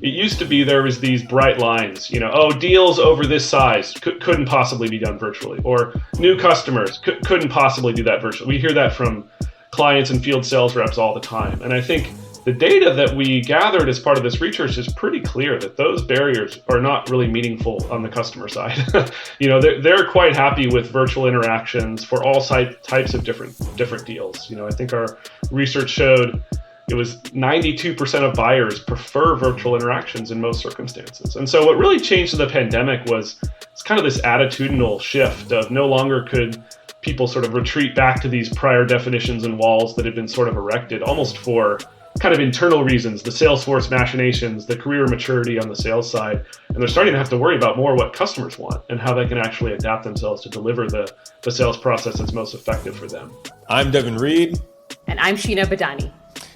It used to be there was these bright lines, oh, deals over this size couldn't possibly be done virtually, or new customers couldn't possibly do that virtually. We hear that from clients and field sales reps all the time. And I think the data that we gathered as part of this research is pretty clear that those barriers are not really meaningful on the customer side. They're quite happy with virtual interactions for all types of different deals. I think our research showed it was 92% of buyers prefer virtual interactions in most circumstances. And so what really changed in the pandemic was it's kind of this attitudinal shift of no longer could people sort of retreat back to these prior definitions and walls that had been sort of erected almost for kind of internal reasons, the salesforce machinations, the career maturity on the sales side. And they're starting to have to worry about more what customers want and how they can actually adapt themselves to deliver the sales process that's most effective for them. I'm Devin Reed. And I'm Sheena Badani.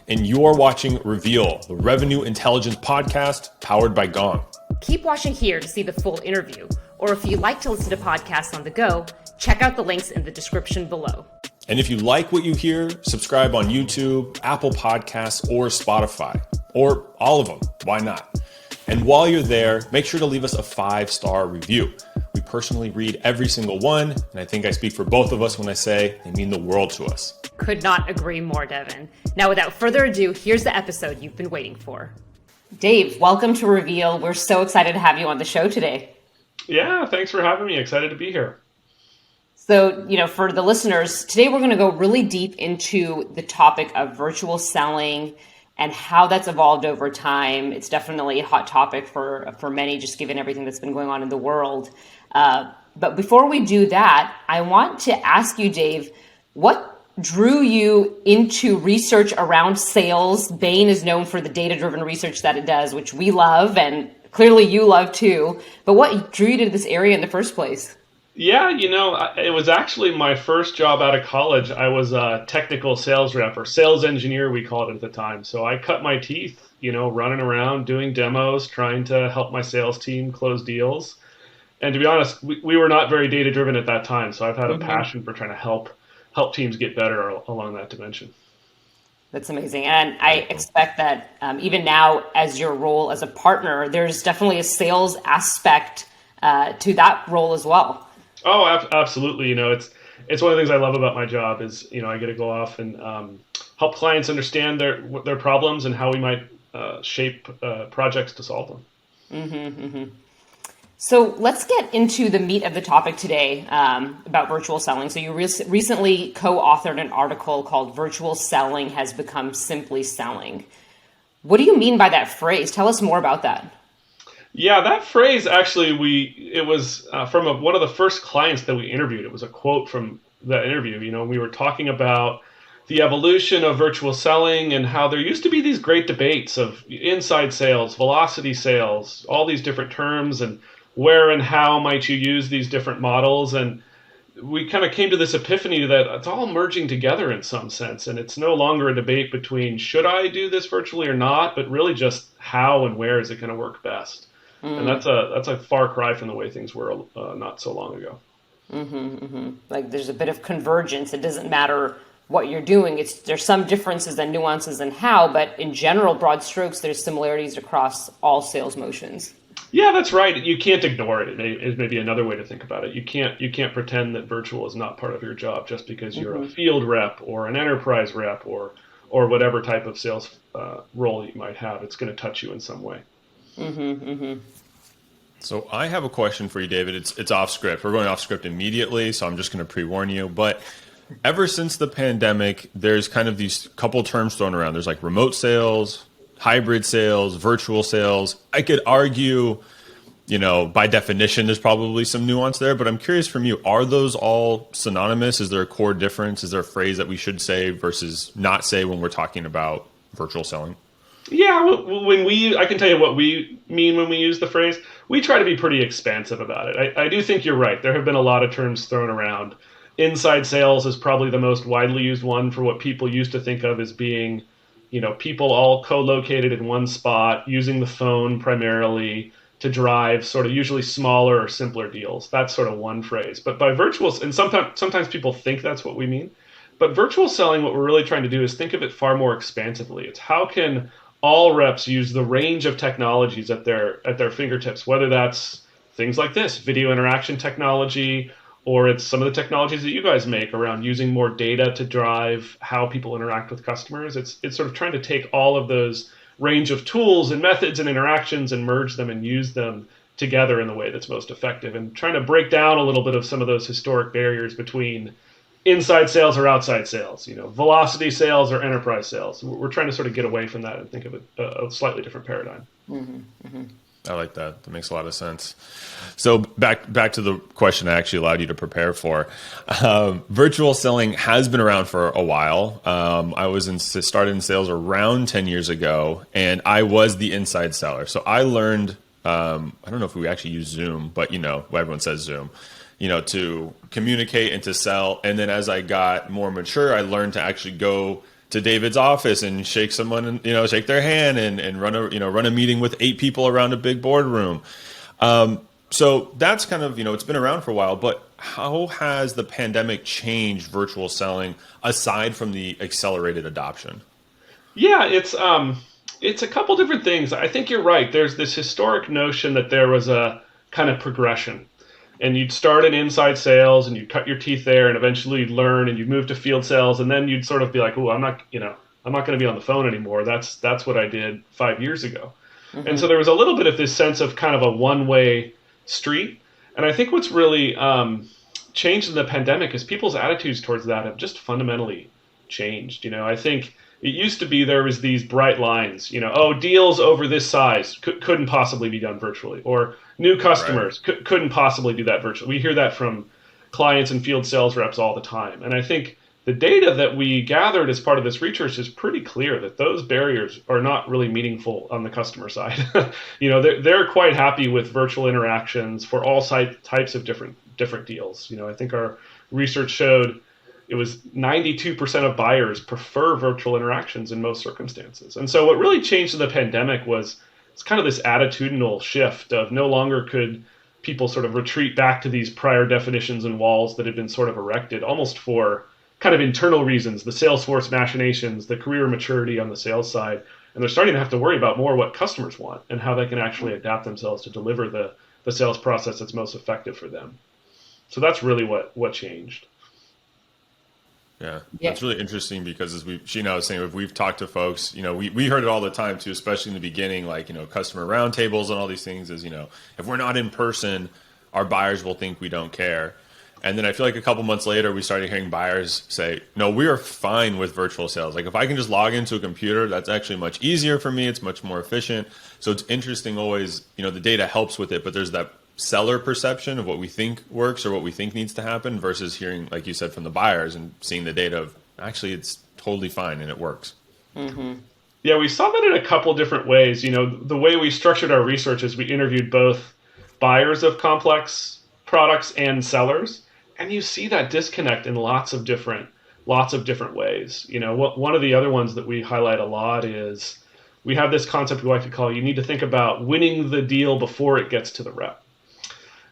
And you're watching Reveal, the revenue intelligence podcast powered by Gong. Keep watching here to see the full interview. Or if you like to listen to podcasts on the go, check out the links in the description below. And if you like what you hear, subscribe on YouTube, Apple Podcasts, or Spotify, or all of them. Why not? And while you're there, make sure to leave us a 5-star review. We personally read every single one, and I think I speak for both of us when I say they mean the world to us. Could not agree more, Devin. Now, without further ado, here's the episode you've been waiting for. Dave, welcome to Reveal. We're so excited to have you on the show today. Yeah, thanks for having me. Excited to be here. So, for the listeners, today we're going to go really deep into the topic of virtual selling and how that's evolved over time. It's definitely a hot topic for many, just given everything that's been going on in the world. But before we do that, I want to ask you, Dave, what drew you into research around sales? Bain is known for the data-driven research that it does, which we love, and clearly you love too. But what drew you to this area in the first place? Yeah, it was actually my first job out of college. I was a technical sales rep, or sales engineer, we called it at the time. So I cut my teeth, running around, doing demos, trying to help my sales team close deals. And to be honest, we were not very data-driven at that time. So I've had a passion for trying to help teams get better along that dimension. That's amazing. And I expect that even now, as your role as a partner, there's definitely a sales aspect to that role as well. Oh, absolutely. It's one of the things I love about my job is, I get to go off and help clients understand their problems and how we might shape projects to solve them. Mm-hmm, mm-hmm. So let's get into the meat of the topic today about virtual selling. So you recently co-authored an article called "Virtual Selling Has Become Simply Selling." What do you mean by that phrase? Tell us more about that. Yeah, that phrase actually, it was from one of the first clients that we interviewed. It was a quote from that interview. We were talking about the evolution of virtual selling and how there used to be these great debates of inside sales, velocity sales, all these different terms, and where and how might you use these different models. And we kind of came to this epiphany that it's all merging together in some sense. And it's no longer a debate between should I do this virtually or not, but really just how and where is it going to work best. And that's a far cry from the way things were not so long ago. Mm-hmm, mm-hmm. Like there's a bit of convergence. It doesn't matter what you're doing. There's some differences and nuances in how, but in general, broad strokes, there's similarities across all sales motions. Yeah, that's right. You can't ignore it. It may be another way to think about it. You can't pretend that virtual is not part of your job just because you're a field rep or an enterprise rep or whatever type of sales role you might have. It's going to touch you in some way. Mm-hmm, mm-hmm. So I have a question for you, David. It's off script. We're going off script immediately, so I'm just going to pre-warn you. But ever since the pandemic, there's kind of these couple terms thrown around. There's like remote sales, hybrid sales, virtual sales. I could argue, by definition, there's probably some nuance there. But I'm curious from you, are those all synonymous? Is there a core difference? Is there a phrase that we should say versus not say when we're talking about virtual selling? Yeah, I can tell you what we mean when we use the phrase. We try to be pretty expansive about it. I do think you're right. There have been a lot of terms thrown around. Inside sales is probably the most widely used one for what people used to think of as being, people all co-located in one spot, using the phone primarily to drive sort of usually smaller or simpler deals. That's sort of one phrase. But by virtual, and sometimes people think that's what we mean. But virtual selling, what we're really trying to do is think of it far more expansively. It's how can all reps use the range of technologies at their fingertips, whether that's things like this video interaction technology, or it's some of the technologies that you guys make around using more data to drive how people interact with customers. It's sort of trying to take all of those range of tools and methods and interactions and merge them and use them together in the way that's most effective, and trying to break down a little bit of some of those historic barriers between inside sales or outside sales, velocity sales or enterprise sales. We're trying to sort of get away from that and think of a slightly different paradigm. I like that. That makes a lot of sense. So back to the question I actually allowed you to prepare for. Virtual selling has been around for a while. I started in sales around 10 years ago, and I was the inside seller. So I learned, I don't know if we actually use Zoom, but everyone says Zoom, to communicate and to sell. And then as I got more mature, I learned to actually go to David's office and shake someone, and shake their hand and run a meeting with 8 people around a big boardroom. So that's kind of, it's been around for a while, but how has the pandemic changed virtual selling aside from the accelerated adoption? Yeah, it's a couple different things. I think you're right. There's this historic notion that there was a kind of progression, and you'd start in inside sales and you'd cut your teeth there, and eventually you'd learn and you'd move to field sales, and then you'd sort of be like, oh, I'm not going to be on the phone anymore. That's what I did 5 years ago. Mm-hmm. And so there was a little bit of this sense of kind of a one-way street. And I think what's really changed in the pandemic is people's attitudes towards that have just fundamentally changed. I think it used to be there was these bright lines, deals over this size couldn't possibly be done virtually, or new customers couldn't possibly do that virtually. We hear that from clients and field sales reps all the time. And I think the data that we gathered as part of this research is pretty clear that those barriers are not really meaningful on the customer side. They're quite happy with virtual interactions for all types of different deals. I think our research showed it was 92% of buyers prefer virtual interactions in most circumstances. And so what really changed in the pandemic was it's kind of this attitudinal shift of no longer could people sort of retreat back to these prior definitions and walls that had been sort of erected almost for kind of internal reasons, the salesforce machinations, the career maturity on the sales side. And they're starting to have to worry about more what customers want and how they can actually adapt themselves to deliver the sales process that's most effective for them. So that's really what changed. Yeah, that's really interesting because as Sheena was saying, if we've talked to folks, we heard it all the time too, especially in the beginning, like, customer roundtables and all these things is, if we're not in person, our buyers will think we don't care. And then I feel like a couple months later, we started hearing buyers say, no, we are fine with virtual sales. Like if I can just log into a computer, that's actually much easier for me. It's much more efficient. So it's interesting always, the data helps with it, but there's that seller perception of what we think works or what we think needs to happen versus hearing, like you said, from the buyers and seeing the data of actually it's totally fine and it works. Mm-hmm. Yeah, we saw that in a couple different ways. The way we structured our research is we interviewed both buyers of complex products and sellers, and you see that disconnect in lots of different ways. One of the other ones that we highlight a lot is we have this concept we like to call, you need to think about winning the deal before it gets to the rep.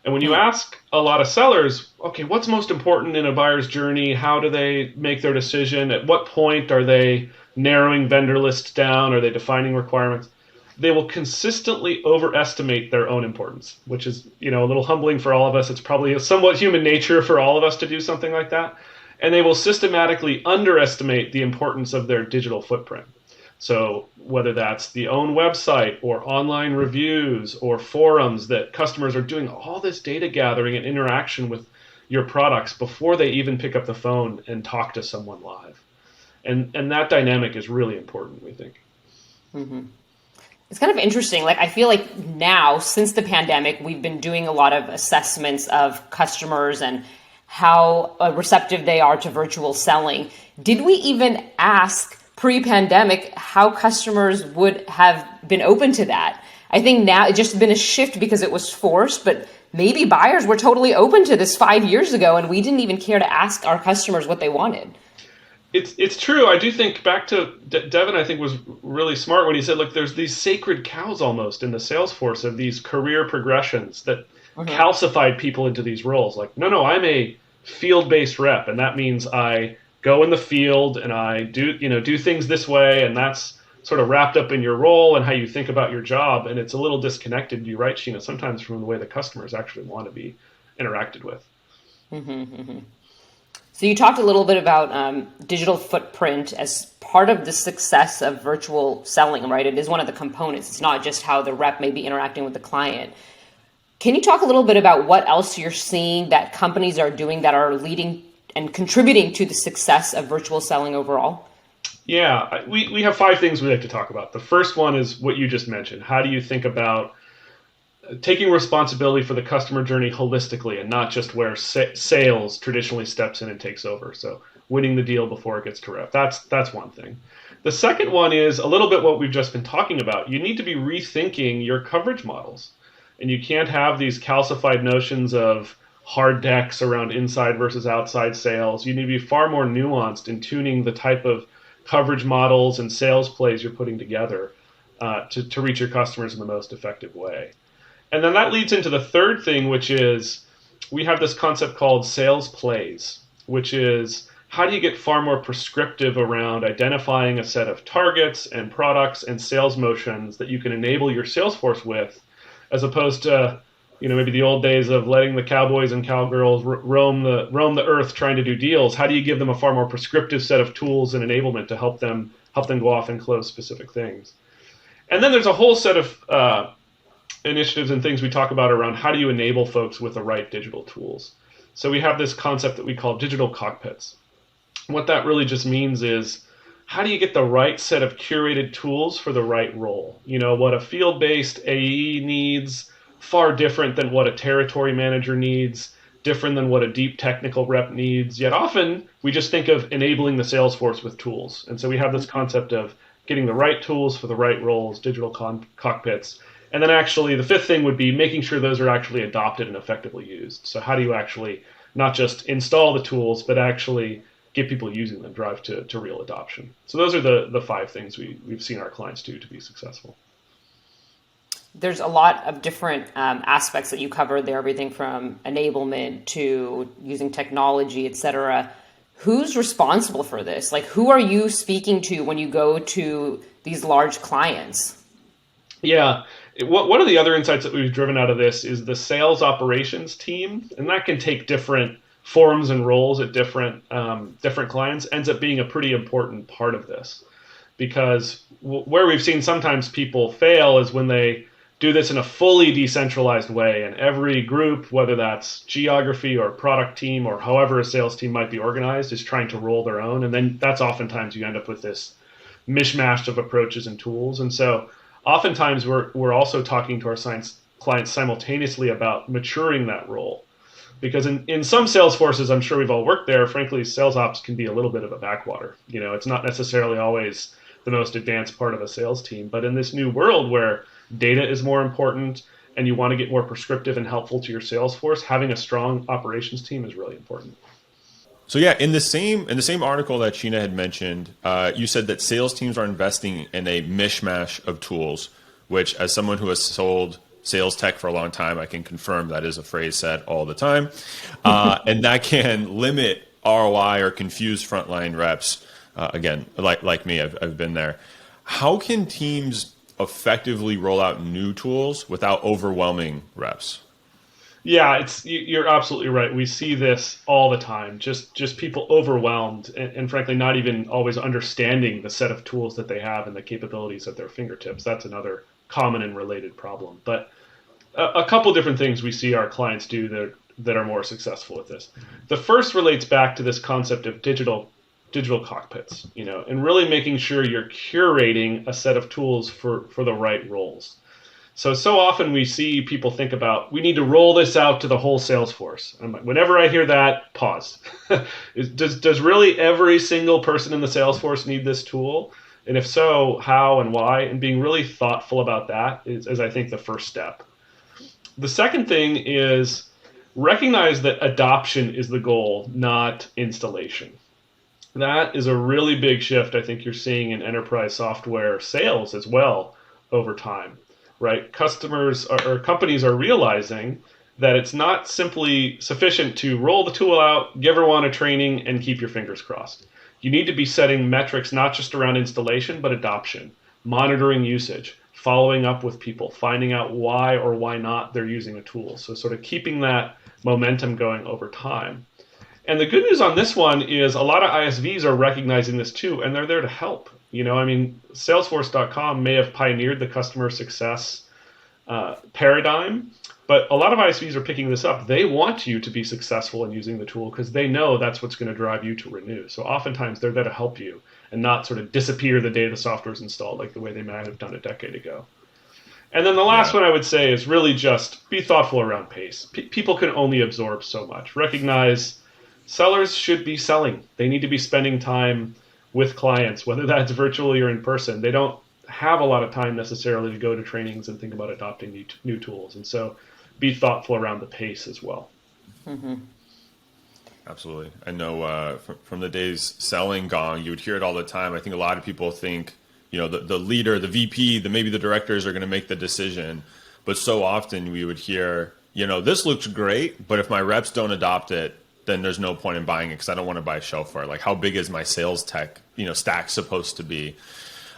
And when you ask a lot of sellers, okay, what's most important in a buyer's journey? How do they make their decision? At what point are they narrowing vendor lists down? Are they defining requirements? They will consistently overestimate their own importance, which is, a little humbling for all of us. It's probably a somewhat human nature for all of us to do something like that. And they will systematically underestimate the importance of their digital footprint. So whether that's the own website or online reviews or forums that customers are doing all this data gathering and interaction with your products before they even pick up the phone and talk to someone live. And that dynamic is really important, we think. Mm-hmm. It's kind of interesting. Like I feel like now, since the pandemic, we've been doing a lot of assessments of customers and how receptive they are to virtual selling. Did we even ask pre-pandemic how customers would have been open to that? I think now it's just been a shift because it was forced, but maybe buyers were totally open to this 5 years ago and we didn't even care to ask our customers what they wanted. It's true. I do think back to Devin, I think was really smart when he said, look, there's these sacred cows almost in the salesforce of these career progressions that calcified people into these roles. Like, no, I'm a field-based rep, and that means I go in the field and I do things this way, and that's sort of wrapped up in your role and how you think about your job, and it's a little disconnected, you're right, Sheena, sometimes from the way the customers actually want to be interacted with. So you talked a little bit about digital footprint as part of the success of virtual selling, right? It is one of the components. It's not just how the rep may be interacting with the client. Can you talk a little bit about what else you're seeing that companies are doing that are leading and contributing to the success of virtual selling overall? Yeah, we have 5 things we like to talk about. The first one is what you just mentioned. How do you think about taking responsibility for the customer journey holistically and not just where sales traditionally steps in and takes over? So winning the deal before it gets to rep. That's one thing. The second one is a little bit what we've just been talking about. You need to be rethinking your coverage models. And you can't have these calcified notions of hard decks around inside versus outside sales. You need to be far more nuanced in tuning the type of coverage models and sales plays you're putting together to reach your customers in the most effective way. And then that leads into the third thing, which is we have this concept called sales plays, which is how do you get far more prescriptive around identifying a set of targets and products and sales motions that you can enable your sales force with, as opposed to maybe the old days of letting the cowboys and cowgirls roam the earth trying to do deals. How do you give them a far more prescriptive set of tools and enablement to help them go off and close specific things? And then there's a whole set of initiatives and things we talk about around how do you enable folks with the right digital tools. So we have this concept that we call digital cockpits. What that really just means is how do you get the right set of curated tools for the right role? What a field-based AE needs, far different than what a territory manager needs, different than what a deep technical rep needs. Yet often we just think of enabling the sales force with tools. And so we have this concept of getting the right tools for the right roles, digital cockpits. And then actually the fifth thing would be making sure those are actually adopted and effectively used. So how do you actually not just install the tools, but actually get people using them, drive to real adoption? So those are the 5 things we've seen our clients do to be successful. There's a lot of different aspects that you covered there, everything from enablement to using technology, et cetera. Who's responsible for this? Like, who are you speaking to when you go to these large clients? Yeah. One of the other insights that we've driven out of this is the sales operations team, and that can take different forms and roles at different clients, ends up being a pretty important part of this. Because where we've seen sometimes people fail is when they do this in a fully decentralized way, and every group, whether that's geography or product team or however a sales team might be organized, is trying to roll their own. And then that's oftentimes you end up with this mishmash of approaches and tools. And so oftentimes we're also talking to our clients simultaneously about maturing that role. Because in some sales forces, I'm sure we've all worked there, frankly, sales ops can be a little bit of a backwater. It's not necessarily always the most advanced part of a sales team. But in this new world where data is more important and you want to get more prescriptive and helpful to your sales force, having a strong operations team is really important. So yeah, in the same article that Sheena had mentioned, you said that sales teams are investing in a mishmash of tools, which, as someone who has sold sales tech for a long time, I can confirm that is a phrase said all the time, and that can limit ROI or confuse frontline reps. Again, like me, I've been there. How can teams effectively roll out new tools without overwhelming reps? Yeah, you're absolutely right. We see this all the time. Just people overwhelmed and frankly not even always understanding the set of tools that they have and the capabilities at their fingertips. That's another common and related problem. But a couple different things we see our clients do that are more successful with this. The first relates back to this concept of digital cockpits, and really making sure you're curating a set of tools for the right roles. So often we see people think about, we need to roll this out to the whole sales force. And whenever I hear that, pause. Does really every single person in the sales force need this tool? And if so, how and why? And being really thoughtful about that is I think, the first step. The second thing is recognize that adoption is the goal, not installation. That is a really big shift I think you're seeing in enterprise software sales as well over time, right? Customers or companies are realizing that it's not simply sufficient to roll the tool out, give everyone a training, and keep your fingers crossed. You need to be setting metrics not just around installation, but adoption. monitoring usage, following up with people, finding out why or why not they're using a tool. So sort of keeping that momentum going over time. And the good news on this one is a lot of ISVs are recognizing this too, and they're there to help. I mean, salesforce.com may have pioneered the customer success paradigm, but a lot of ISVs are picking this up. They want you to be successful in using the tool because they know that's what's going to drive you to renew. So oftentimes they're there to help you and not sort of disappear the day the software is installed like the way they might have done a decade ago. And then the last one I would say is really just be thoughtful around pace. People can only absorb so much. Recognize sellers should be selling. They need to be spending time with clients, whether that's virtually or in person. They don't have a lot of time necessarily to go to trainings and think about adopting new tools. And so be thoughtful around the pace as well. Mm-hmm. Absolutely. I know from the days selling Gong, you would hear it all the time. I think a lot of people think, the leader, the VP, maybe the directors are going to make the decision. But so often we would hear, this looks great, but if my reps don't adopt it, then there's no point in buying it because I don't want to buy shelfware. Like, how big is my sales tech, stack supposed to be?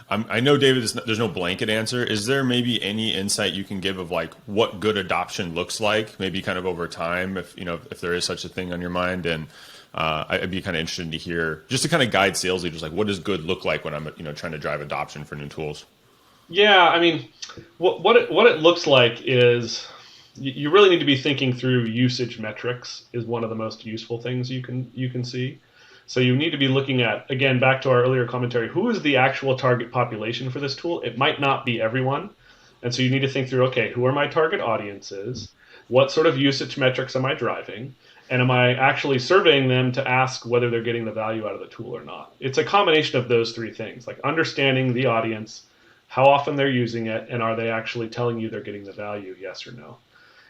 I know, David, there's no blanket answer. Is there maybe any insight you can give of like what good adoption looks like, maybe kind of over time, if there is such a thing on your mind? And I'd be kind of interested to hear, just to kind of guide sales leaders, like what does good look like when I'm trying to drive adoption for new tools? Yeah, I mean, what it looks like is you really need to be thinking through usage metrics is one of the most useful things you can see. So you need to be looking at, again, back to our earlier commentary, who is the actual target population for this tool? It might not be everyone. And so you need to think through, okay, who are my target audiences? What sort of usage metrics am I driving? And am I actually surveying them to ask whether they're getting the value out of the tool or not? It's a combination of those three things, like understanding the audience, how often they're using it, and are they actually telling you they're getting the value, yes or no?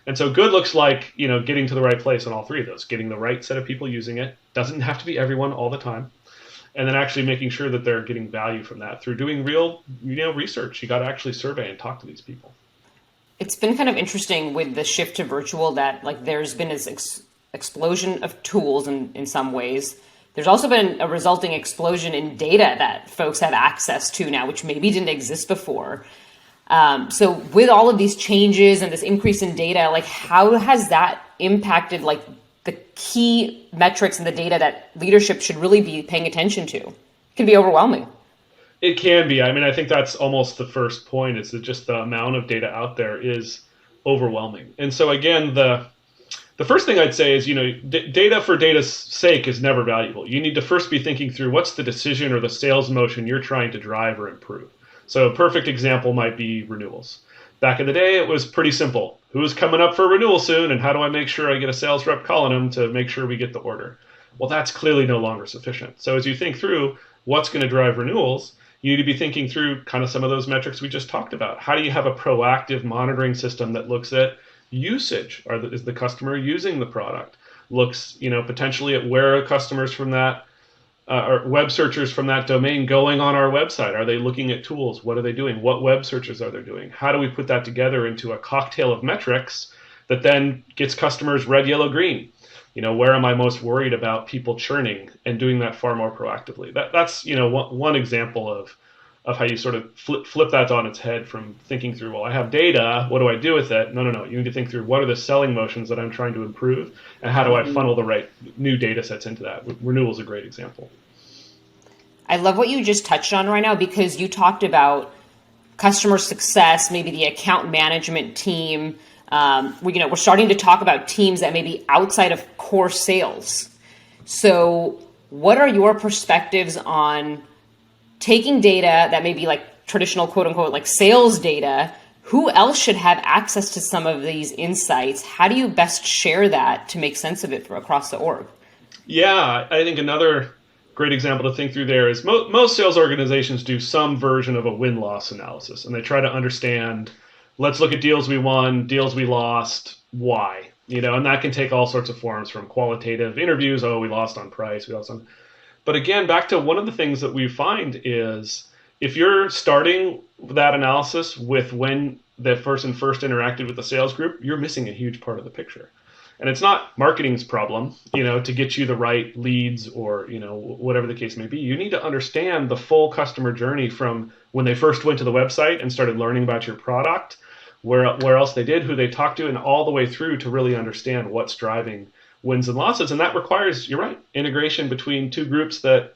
And so good looks like, getting to the right place on all three of those, getting the right set of people using it. Doesn't have to be everyone all the time. And then actually making sure that they're getting value from that through doing real, research. You got to actually survey and talk to these people. It's been kind of interesting with the shift to virtual that like there's been this explosion of tools in some ways. There's also been a resulting explosion in data that folks have access to now, which maybe didn't exist before. So with all of these changes and this increase in data, like how has that impacted like the key metrics and the data that leadership should really be paying attention to? It can be overwhelming. It can be. I mean, I think that's almost the first point, is that just the amount of data out there is overwhelming. And so again, the first thing I'd say is, data for data's sake is never valuable. You need to first be thinking through what's the decision or the sales motion you're trying to drive or improve. So a perfect example might be renewals. Back in the day, it was pretty simple. Who's coming up for renewal soon, and how do I make sure I get a sales rep calling them to make sure we get the order? Well, that's clearly no longer sufficient. So as you think through what's going to drive renewals, you need to be thinking through kind of some of those metrics we just talked about. How do you have a proactive monitoring system that looks at usage? Is the customer using the product? Looks, potentially at where are customers from that or web searchers from that domain going on our website? Are they looking at tools? What are they doing? What web searches are they doing? How do we put that together into a cocktail of metrics that then gets customers red, yellow, green? Where am I most worried about people churning, and doing that far more proactively? That's one example of how you sort of flip that on its head from thinking through, well, I have data, what do I do with it? No. You need to think through what are the selling motions that I'm trying to improve, and how do I funnel the right new data sets into that? Renewal is a great example. I love what you just touched on right now, because you talked about customer success, maybe the account management team. We're starting to talk about teams that may be outside of core sales. So what are your perspectives on taking data that may be like traditional quote unquote like sales data? Who else should have access to some of these insights? How do you best share that to make sense of it across the org? Yeah, I think another great example to think through there is most sales organizations do some version of a win-loss analysis, and they try to understand, let's look at deals we won, deals we lost, why? And that can take all sorts of forms, from qualitative interviews, oh, we lost on price, we lost on... But again, back to one of the things that we find is if you're starting that analysis with when the person first interacted with the sales group, you're missing a huge part of the picture. And it's not marketing's problem, to get you the right leads or, whatever the case may be. You need to understand the full customer journey from when they first went to the website and started learning about your product, where else they did, who they talked to, and all the way through to really understand what's driving wins and losses. And that requires, you're right, integration between two groups that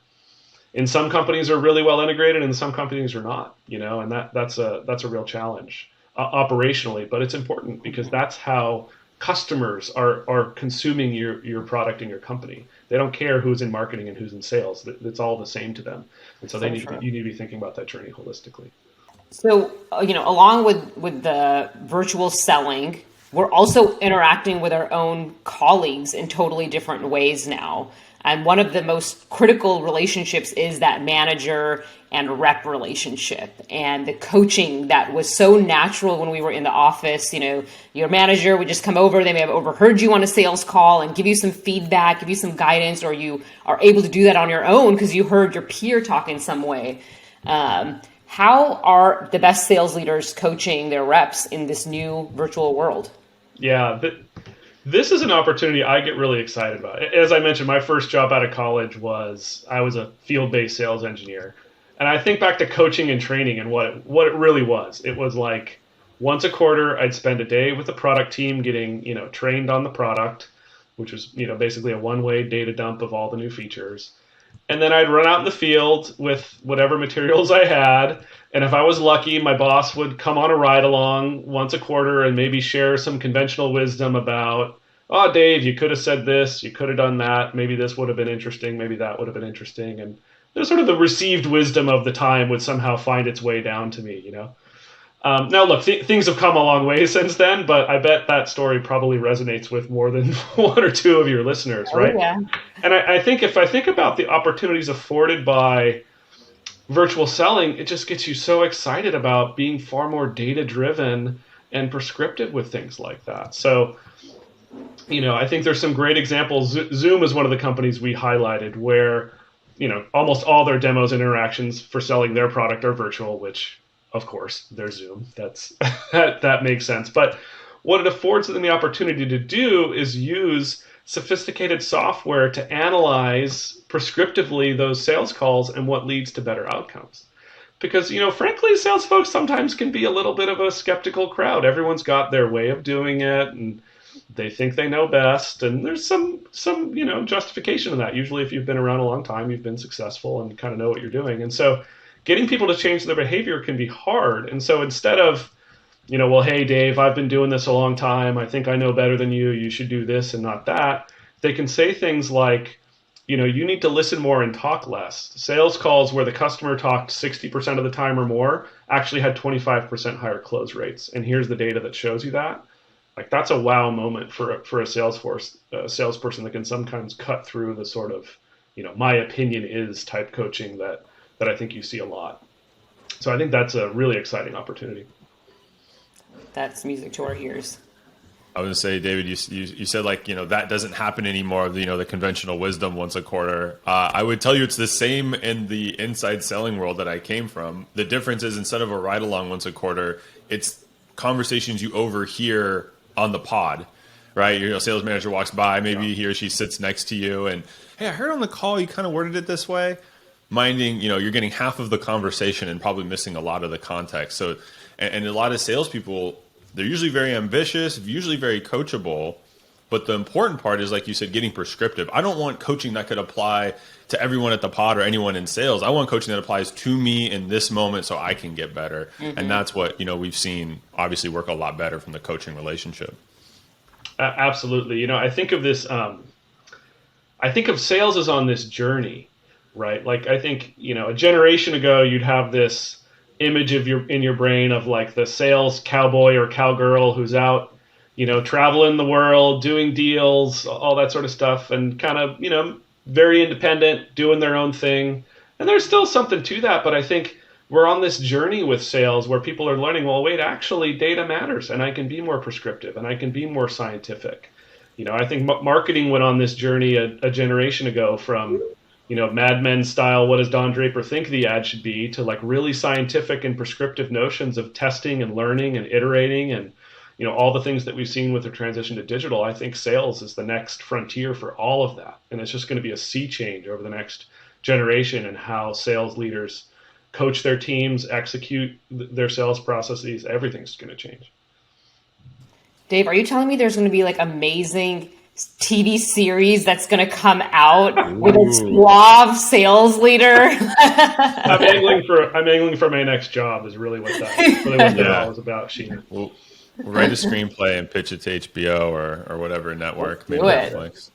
in some companies are really well integrated and some companies are not, and that's a real challenge operationally, but it's important because that's how customers are consuming your product in your company. They don't care who's in marketing and who's in sales. It's all the same to them. And so you need to be thinking about that journey holistically. So, along with the virtual selling, we're also interacting with our own colleagues in totally different ways now. And one of the most critical relationships is that manager and rep relationship, and the coaching that was so natural when we were in the office. Your manager would just come over, they may have overheard you on a sales call and give you some feedback, give you some guidance, or you are able to do that on your own because you heard your peer talk in some way. How are the best sales leaders coaching their reps in this new virtual world? Yeah, this is an opportunity I get really excited about. As I mentioned, my first job out of college I was a field-based sales engineer. And I think back to coaching and training and what it really was. It was like once a quarter, I'd spend a day with the product team getting, trained on the product, which was, basically a one-way data dump of all the new features. And then I'd run out in the field with whatever materials I had. And if I was lucky, my boss would come on a ride along once a quarter and maybe share some conventional wisdom about, oh, Dave, you could have said this, you could have done that. Maybe this would have been interesting. Maybe that would have been interesting. And there's sort of the received wisdom of the time would somehow find its way down to me, Now, look, things have come a long way since then, but I bet that story probably resonates with more than one or two of your listeners, right? Oh, yeah. And I think if I think about the opportunities afforded by virtual selling, it just gets you so excited about being far more data-driven and prescriptive with things like that. So, I think there's some great examples. Zoom is one of the companies we highlighted where, almost all their demos and interactions for selling their product are virtual, which, of course, they're Zoom. That makes sense. But what it affords them the opportunity to do is use sophisticated software to analyze prescriptively those sales calls and what leads to better outcomes. Because, frankly, sales folks sometimes can be a little bit of a skeptical crowd. Everyone's got their way of doing it, and they think they know best. And there's some justification in that. Usually, if you've been around a long time, you've been successful and kind of know what you're doing. And so getting people to change their behavior can be hard. And so instead of, well, hey, Dave, I've been doing this a long time. I think I know better than you. You should do this and not that. They can say things like, you need to listen more and talk less. Sales calls where the customer talked 60% of the time or more actually had 25% higher close rates. And here's the data that shows you that. Like, that's a wow moment for a salesperson that can sometimes cut through the sort of, my opinion is type coaching that I think you see a lot. So I think that's a really exciting opportunity. That's music to our ears. I was going to say, David, you said that doesn't happen anymore, the conventional wisdom once a quarter. I would tell you it's the same in the inside selling world that I came from. The difference is instead of a ride along once a quarter, it's conversations you overhear on the pod, right? Sales manager walks by, maybe he or she sits next to you and, hey, I heard on the call you kind of worded it this way. Minding, you're getting half of the conversation and probably missing a lot of the context. So, and a lot of salespeople, they're usually very ambitious, usually very coachable. But the important part is, like you said, getting prescriptive. I don't want coaching that could apply to everyone at the pod or anyone in sales. I want coaching that applies to me in this moment so I can get better. Mm-hmm. And that's what, we've seen obviously work a lot better from the coaching relationship. Absolutely. I think of this, I think of sales as on this journey. Right. Like, I think, a generation ago, you'd have this image in your brain of like the sales cowboy or cowgirl who's out, traveling the world, doing deals, all that sort of stuff, and kind of, very independent, doing their own thing. And there's still something to that. But I think we're on this journey with sales where people are learning, well, wait, actually data matters, and I can be more prescriptive and I can be more scientific. I think marketing went on this journey a generation ago from, Mad Men style, what does Don Draper think the ad should be, to like really scientific and prescriptive notions of testing and learning and iterating and, all the things that we've seen with the transition to digital, I think sales is the next frontier for all of that. And it's just going to be a sea change over the next generation in how sales leaders coach their teams, execute their sales processes. Everything's going to change. Dave, are you telling me there's going to be like amazing TV series that's going to come out with a suave sales leader? I'm angling for my next job is really what that all is about, Sheena. We'll write a screenplay and pitch it to HBO or whatever network, maybe Netflix.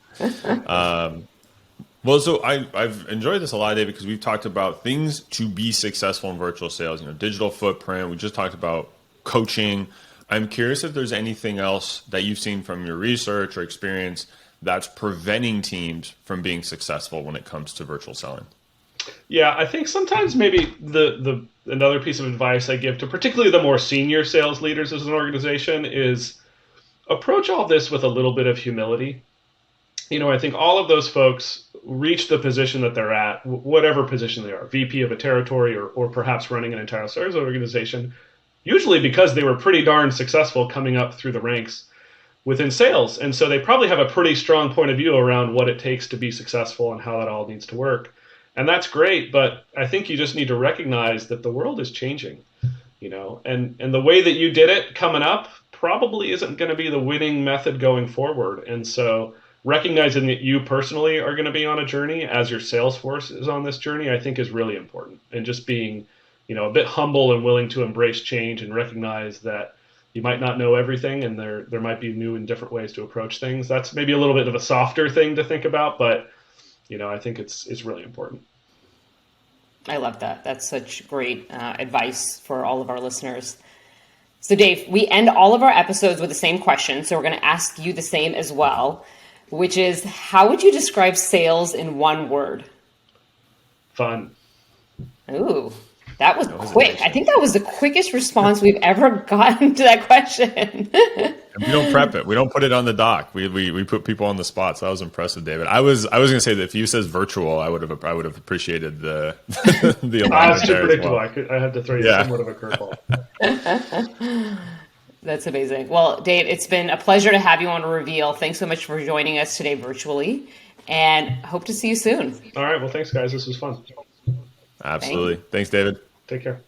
Well, so I've enjoyed this a lot, David, because we've talked about things to be successful in virtual sales, digital footprint. We just talked about coaching. I'm curious if there's anything else that you've seen from your research or experience that's preventing teams from being successful when it comes to virtual selling. Yeah, I think sometimes maybe the another piece of advice I give to particularly the more senior sales leaders as an organization is approach all this with a little bit of humility. I think all of those folks reach the position that they're at, whatever position they are, VP of a territory or perhaps running an entire sales organization, usually because they were pretty darn successful coming up through the ranks within sales. And so they probably have a pretty strong point of view around what it takes to be successful and how that all needs to work. And that's great, but I think you just need to recognize that the world is changing, and the way that you did it coming up probably isn't going to be the winning method going forward. And so recognizing that you personally are going to be on a journey as your sales force is on this journey, I think is really important. And just being a bit humble and willing to embrace change and recognize that you might not know everything and there might be new and different ways to approach things. That's maybe a little bit of a softer thing to think about, but I think it's really important. I love that. That's such great advice for all of our listeners. So Dave, we end all of our episodes with the same question. So we're going to ask you the same as well, which is, how would you describe sales in one word? Fun. Ooh. That was quick. I think that was the quickest response we've ever gotten to that question. And we don't prep it. We don't put it on the doc. We put people on the spot. So that was impressive, David. I was going to say that if you says virtual, I would have appreciated the alignment. It's too predictable. Well. I had to throw you somewhat of a curveball. That's amazing. Well, Dave, it's been a pleasure to have you on Reveal. Thanks so much for joining us today virtually, and hope to see you soon. All right. Well, thanks, guys. This was fun. Absolutely. Thanks, David. Take care.